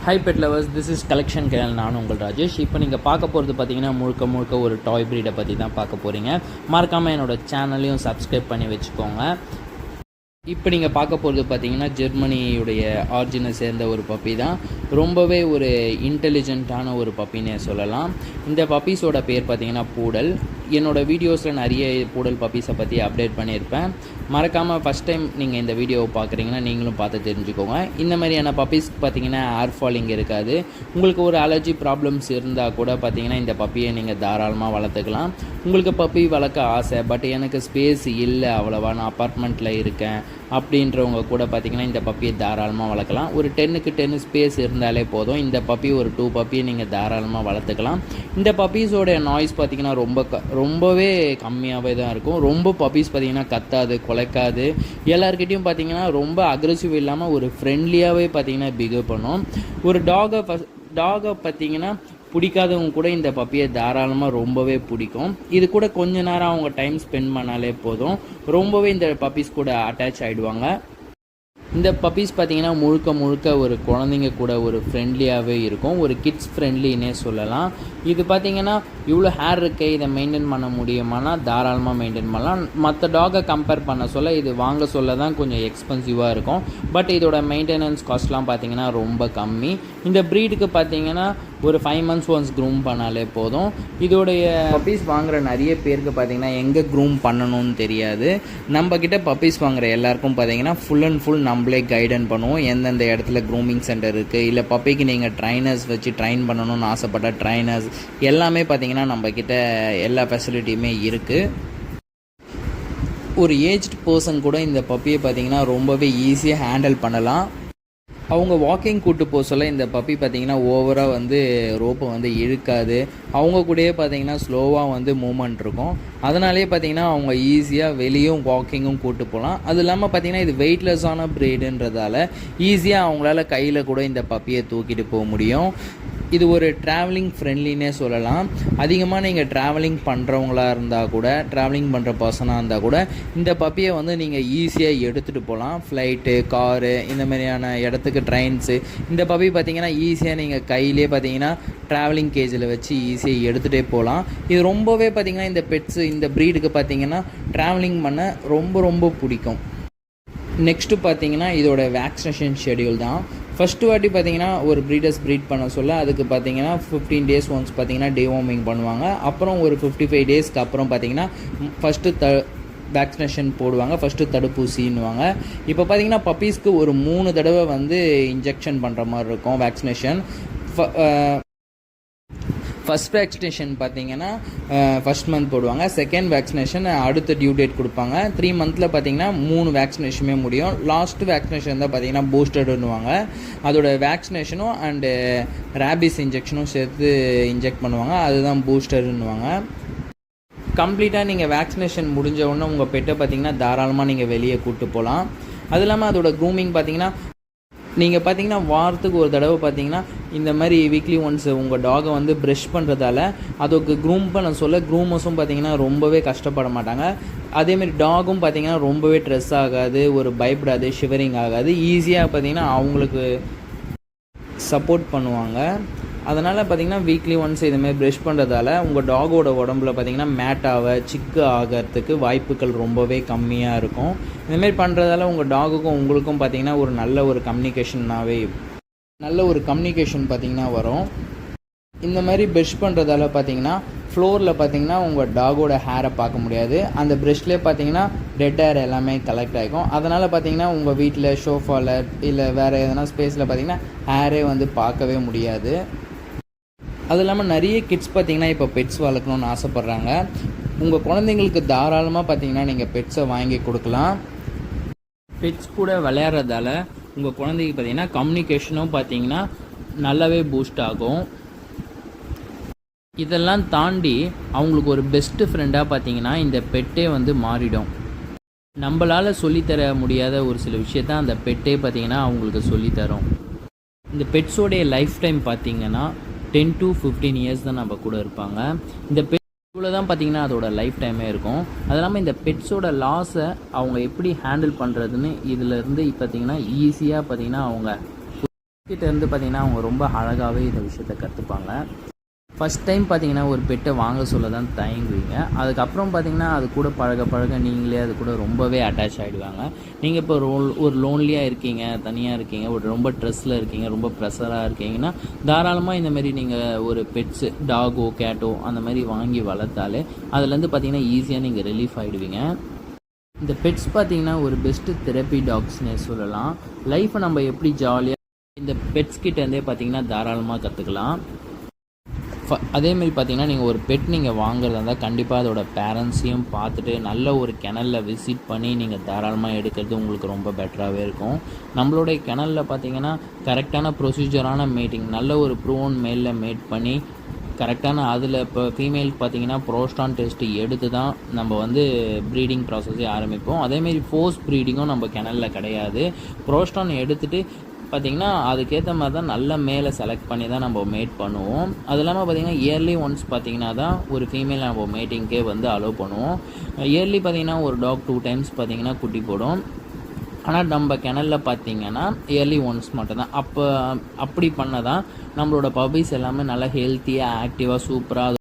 Hi bed lovers, this is collection கேள். நான் உங்கள் ராஜேஷ். இப்போ நீங்கள் பார்க்க போகிறது பார்த்தீங்கன்னா முழுக்க ஒரு டாய் ப்ரீடை பற்றி தான் பார்க்க போகிறீங்க. மறக்காமல் என்னோடய சேனலையும் சப்ஸ்கிரைப் பண்ணி வச்சுக்கோங்க. இப்போ நீங்கள் பார்க்க போகிறது பார்த்தீங்கன்னா ஜெர்மனியுடைய ஆரிஜினை சேர்ந்த ஒரு பப்பி தான். ரொம்பவே ஒரு இன்டெலிஜென்ட்டான ஒரு பப்பின்னே சொல்லலாம். இந்த பப்பீஸோட பேர் பார்த்தீங்கன்னா பூடல். என்னோடய வீடியோஸில் நிறைய பூடல் பப்பீஸை பற்றி அப்டேட் பண்ணியிருப்பேன். மறக்காமல் ஃபஸ்ட் டைம் நீங்கள் இந்த வீடியோவை பார்க்குறீங்கன்னா நீங்களும் பார்த்து தெரிஞ்சுக்கோங்க. இந்த மாதிரியான பப்பீஸ் பார்த்தீங்கன்னா ஏர் ஃபாலிங் இருக்காது. உங்களுக்கு ஒரு அலர்ஜி ப்ராப்ளம்ஸ் இருந்தால் கூட பார்த்தீங்கன்னா இந்த பப்பியை நீங்கள் தாராளமாக வளர்த்துக்கலாம். உங்களுக்கு பப்பி வளர்க்க ஆசை, பட் எனக்கு ஸ்பேஸ் இல்லை அவ்வளோவா, நான் அப்பார்ட்மெண்ட்டில் இருக்கேன் அப்படின்றவங்க கூட பார்த்திங்கன்னா இந்த பப்பியை தாராளமாக வளர்க்கலாம். ஒரு 10க்கு 10 ஸ்பேஸ் இருந்தாலே போதும். இந்த பப்பி ஒரு 2 பப்பியை நீங்கள் தாராளமாக வளர்த்துக்கலாம். இந்த பப்பீஸோட நாய்ஸ் பார்த்திங்கன்னா ரொம்பவே கம்மியாகவே தான் இருக்கும். ரொம்ப பப்பீஸ் பார்த்திங்கன்னா கத்தாது, குலைக்காது. எல்லாருக்கிட்டையும் பார்த்திங்கன்னா ரொம்ப அக்ரெசிவ் இல்லாமல் ஒரு ஃப்ரெண்ட்லியாகவே பார்த்திங்கன்னா பிஹேவ் பண்ணும். ஒரு டாகை பார்த்திங்கன்னா பிடிக்காதவங்க கூட இந்த பப்பியை தாராளமாக ரொம்பவே பிடிக்கும். இது கூட கொஞ்ச நேரம் அவங்க டைம் ஸ்பெண்ட் பண்ணாலே போதும், ரொம்பவே இந்த பப்பீஸ் கூட அட்டாச் ஆகிடுவாங்க. இந்த பப்பீஸ் பார்த்திங்கன்னா முழுக்க ஒரு குழந்தைங்க கூட ஒரு ஃப்ரெண்ட்லியாகவே இருக்கும். ஒரு கிட்ஸ் ஃப்ரெண்ட்லின்னே சொல்லலாம். இது பார்த்திங்கன்னா இவ்வளோ ஹேர் இருக்கே, இதை மெயின்டைன் பண்ண முடியுமானா தாராளமாக மெயின்டைன் பண்ணலாம். மற்ற டாகை கம்பேர் பண்ண சொல்ல இது வாங்க சொல்ல தான் கொஞ்சம் எக்ஸ்பென்சிவாக இருக்கும். பட் இதோட மெயின்டெனன்ஸ் காஸ்ட்லாம் பார்த்திங்கன்னா ரொம்ப கம்மி. இந்த ப்ரீடுக்கு பார்த்திங்கன்னா ஒரு 5 months ஒன்ஸ் க்ரூம் பண்ணாலே போதும். இதோடைய பப்பீஸ் வாங்குகிற நிறைய பேருக்கு பார்த்திங்கன்னா எங்கே க்ரூம் பண்ணணும்னு தெரியாது. நம்மக்கிட்ட பப்பீஸ் வாங்குகிற எல்லாருக்கும் பார்த்திங்கன்னா ஃபுல் அண்ட் ஃபுல் நம்மளே கைடன் பண்ணுவோம். எந்தெந்த இடத்துல க்ரூமிங் சென்டர் இருக்குது, இல்லை பப்பிக்கு நீங்கள் ட்ரைனர்ஸ் வச்சு ட்ரைன் பண்ணணும்னு ஆசைப்பட்ட ட்ரைனர்ஸ் எல்லாமே பார்த்திங்கன்னா நம்மக்கிட்ட எல்லா ஃபெசிலிட்டியுமே இருக்குது. ஒரு ஏஜ்டு பர்சன் கூட இந்த பப்பியை பார்த்திங்கன்னா ரொம்பவே ஈஸியாக ஹேண்டில் பண்ணலாம். அவங்க வாக்கிங் கூட்டு போக சொல்ல இந்த பப்பி பார்த்திங்கன்னா ஓவராக ரோப்பை இழுக்காது. அவங்க கூடயே பார்த்திங்கன்னா ஸ்லோவாக மூமெண்ட் இருக்கும். அதனாலே பார்த்திங்கன்னா அவங்க ஈஸியாக வெளியும் வாக்கிங்கும் கூட்டு போகலாம். அது இல்லாமல் பார்த்திங்கன்னா இது வெயிட்லெஸ்ஸான ப்ரீடுன்றதால ஈஸியாக அவங்களால கையில் கூட இந்த பப்பியை தூக்கிட்டு போக முடியும். இது ஒரு ட்ராவலிங் ஃப்ரெண்ட்லின்னே சொல்லலாம். அதிகமாக நீங்கள் ட்ராவலிங் பண்ணுறவங்களா இருந்தால் கூட, ட்ராவலிங் பண்ணுற பர்சனாக இருந்தால் கூட இந்த பப்பியை நீங்கள் ஈஸியாக எடுத்துகிட்டு போகலாம். ஃப்ளைட்டு, காரு, இந்த மாதிரியான இடத்துக்கு ட்ரெயின்ஸு. இந்த பப்பி பார்த்திங்கன்னா ஈஸியாக நீங்கள் கையிலே பார்த்திங்கன்னா ட்ராவலிங் கேஜில் வச்சு ஈஸியாக எடுத்துகிட்டே போகலாம். இது ரொம்பவே பார்த்திங்கன்னா இந்த பெட்ஸு, இந்த ப்ரீடுக்கு பார்த்திங்கன்னா ட்ராவலிங் பண்ண ரொம்ப பிடிக்கும். நெக்ஸ்ட்டு பார்த்திங்கன்னா இதோட வேக்சினேஷன் ஷெடியூல் தான். ஃபஸ்ட்டு வாட்டி பார்த்திங்கன்னா ஒரு ப்ரீடர்ஸ் ப்ரீட் பண்ண சொல்ல அதுக்கு பார்த்திங்கன்னா 15 days ஒன்ஸ் பார்த்திங்கன்னா டிவார்மிங் பண்ணுவாங்க. அப்புறம் ஒரு 55 daysக்கு அப்புறம் பார்த்திங்கன்னா ஃபஸ்ட்டு வேக்சினேஷன் போடுவாங்க. ஃபஸ்ட்டு தடுப்பூசின்னுவாங்க. இப்போ பார்த்திங்கன்னா பப்பீஸ்க்கு ஒரு 3 தடவை இன்ஜெக்ஷன் பண்ணுற மாதிரி இருக்கும் வேக்சினேஷன். ஃபஸ்ட் வேக்சினேஷன் பார்த்திங்கன்னா ஃபஸ்ட் மந்த் போடுவாங்க. செகண்ட் வேக்சினேஷன் அடுத்த டியூ டேட் கொடுப்பாங்க. 3 months பார்த்திங்கன்னா 3 வேக்சினேஷனுமே முடியும். லாஸ்ட் வேக்சினேஷன் தான் பார்த்திங்கன்னா பூஸ்டர்டுன்னுவாங்க. அதோட வேக்சினேஷனும் அண்டு ரேபிஸ் இன்ஜெக்ஷனும் சேர்த்து இன்ஜெக்ட் பண்ணுவாங்க. அதுதான் பூஸ்டர்னுவாங்க. கம்ப்ளீட்டாக நீங்கள் வேக்சினேஷன் முடிஞ்ச உடனே உங்கள் பெட்டை பார்த்திங்கன்னா தாராளமாக நீங்கள் வெளியே கூப்பிட்டு போகலாம். அது இல்லாமல் அதோட க்ரூமிங் பார்த்திங்கன்னா நீங்கள் பார்த்தீங்கன்னா வாரத்துக்கு ஒரு தடவை பார்த்தீங்கன்னா இந்த மாதிரி வீக்லி ஒன்ஸ் உங்கள் டாகை ப்ரஷ் பண்ணுறதால அதுக்கு க்ரூம் பண்ண சொல்ல க்ரூமர்ஸும் பார்த்தீங்கன்னா ரொம்பவே கஷ்டப்பட மாட்டாங்க. அதேமாரி டாகும் பார்த்தீங்கன்னா ரொம்பவே ஸ்ட்ரெஸ் ஆகாது, ஒரு பயப்படாது, ஷிவரிங் ஆகாது. ஈஸியாக பார்த்தீங்கன்னா அவங்களுக்கு சப்போர்ட் பண்ணுவாங்க. அதனால் பார்த்திங்கன்னா வீக்லி ஒன்ஸ் இதுமாதிரி ப்ரஷ் பண்ணுறதால உங்கள் டாகோட உடம்புல பார்த்திங்கன்னா மேட்டாக சிக்கு ஆகிறதுக்கு வாய்ப்புகள் ரொம்பவே கம்மியாக இருக்கும். இந்தமாரி பண்ணுறதால உங்கள் டாகுக்கும் உங்களுக்கும் பார்த்திங்கன்னா ஒரு நல்ல ஒரு கம்யூனிகேஷன் பார்த்திங்கன்னா வரும். இந்த மாதிரி ப்ரஷ் பண்ணுறதால பார்த்திங்கன்னா ஃப்ளோரில் பார்த்திங்கன்னா உங்கள் டாகோட ஹேரை பார்க்க முடியாது. அந்த ப்ரஷ்லேயே பார்த்திங்கன்னா டெட் ஹேர் எல்லாமே கலெக்ட் ஆகிக்கும். அதனால் பார்த்திங்கன்னா உங்கள் வீட்டில் ஷோஃபாவில் இல்லை வேறு எதனா ஸ்பேஸில் பார்த்திங்கன்னா ஹேரே பார்க்கவே முடியாது. அது இல்லாமல் நிறைய கிட்ஸ் பார்த்திங்கன்னா இப்போ பெட்ஸ் வளர்க்கணுன்னு ஆசைப்பட்றாங்க. உங்கள் குழந்தைங்களுக்கு தாராளமாக பார்த்திங்கன்னா நீங்கள் பெட்ஸை வாங்கி கொடுக்கலாம். பெட்ஸ் கூட விளையாடுறதால உங்கள் குழந்தைக்கு பார்த்திங்கன்னா கம்யூனிகேஷனும் பார்த்திங்கன்னா நல்லாவே பூஸ்ட் ஆகும். இதெல்லாம் தாண்டி அவங்களுக்கு ஒரு பெஸ்ட்டு ஃப்ரெண்டாக பார்த்திங்கன்னா இந்த பெட்டே மாறிடும். நம்மளால் சொல்லித்தர முடியாத ஒரு சில விஷயத்த அந்த பெட்டே பார்த்திங்கன்னா அவங்களுக்கு சொல்லித்தரும். இந்த பெட்ஸோடைய லைஃப் டைம் பார்த்திங்கன்னா 10 to 15 years தான் நம்ம கூட இருப்பாங்க. இந்த பெட் இவ்வளோ தான் பார்த்திங்கன்னா அதோட லைஃப் டைமே இருக்கும். அது இல்லாமல் இந்த பெட்ஸோட லாஸை அவங்க எப்படி ஹேண்டில் பண்ணுறதுன்னு இதிலேருந்து பார்த்திங்கன்னா ஈஸியாக பார்த்திங்கன்னா அவங்க கிட்ட இருந்து பார்த்தீங்கன்னா அவங்க ரொம்ப அழகாகவே இந்த விஷயத்த கற்றுப்பாங்க. ஃபஸ்ட் டைம் பார்த்தீங்கன்னா ஒரு பெட்டை வாங்க சொல்ல தான் தயங்குவீங்க. அதுக்கப்புறம் பார்த்தீங்கன்னா அது கூட பழக பழக நீங்களே அது கூட ரொம்பவே அட்டாச் ஆகிடுவாங்க. நீங்கள் இப்போ ஒரு லோன்லியாக இருக்கீங்க, தனியாக இருக்கீங்க, ஒரு ரொம்ப ஸ்ட்ரெஸ்ஸில் இருக்கீங்க, ரொம்ப ப்ரெஷராக இருக்கீங்கன்னா தாராளமாக இந்தமாரி நீங்கள் ஒரு பெட்ஸு டாகோ கேட்டோ அந்த மாதிரி வாங்கி வளர்த்தாலே அதுலேருந்து பார்த்தீங்கன்னா ஈஸியாக நீங்கள் ரிலீஃப் ஆகிடுவீங்க. இந்த பெட்ஸ் பார்த்தீங்கன்னா ஒரு பெஸ்ட்டு தெரப்பி டாக்ஸ்னே சொல்லலாம். லைஃப்பை நம்ம எப்படி ஜாலியாக இந்த பெட்ஸ் கிட்டேருந்தே பார்த்தீங்கன்னா தாராளமாக கற்றுக்கலாம். அதேமாரி பார்த்தீங்கன்னா நீங்கள் ஒரு பெட் நீங்கள் வாங்குறதா இருந்தால் கண்டிப்பாக அதோட பேரண்ட்ஸையும் பார்த்துட்டு நல்ல ஒரு கிணலில் விசிட் பண்ணி நீங்கள் தாராளமாக எடுக்கிறது உங்களுக்கு ரொம்ப பெட்டராகவே இருக்கும். நம்மளுடைய கிணலில் பார்த்தீங்கன்னா கரெக்டான ப்ரொசீஜரான மேட்டிங் நல்ல ஒரு ப்ரூவன் மேலில் மேட் பண்ணி கரெக்டான அதில் இப்போ ஃபீமேல் பார்த்தீங்கன்னா ப்ரோஸ்டான் டெஸ்ட்டு எடுத்து தான் நம்ம வந்து ப்ரீடிங் ப்ராசஸே ஆரம்பிப்போம். அதேமாரி ஃபோர்ஸ் ப்ரீடிங்கும் நம்ம கிணலில் கிடையாது. ப்ரோஸ்டான் எடுத்துகிட்டு பார்த்திங்கன்னா அதுக்கேற்ற மாதிரி தான் நல்ல மேலே செலக்ட் பண்ணி தான் நம்ம மேட் பண்ணுவோம். அது இல்லாமல் பார்த்திங்கன்னா இயர்லி ஒன்ஸ் பார்த்திங்கன்னா தான் ஒரு ஃபீமேல் நம்ம மேட்டிங்க்கே வந்து அலோவ் பண்ணுவோம். இயர்லி பார்த்திங்கன்னா ஒரு டாக் 2 டைம்ஸ் பார்த்திங்கன்னா குட்டி போடும். ஆனால் நம்ம கிணலில் பார்த்திங்கன்னா இயர்லி ஒன்ஸ் மட்டும்தான். அப்படி பண்ண தான் நம்மளோட பப்பீஸ் எல்லாமே நல்லா ஹெல்த்தியாக ஆக்டிவாக சூப்பராக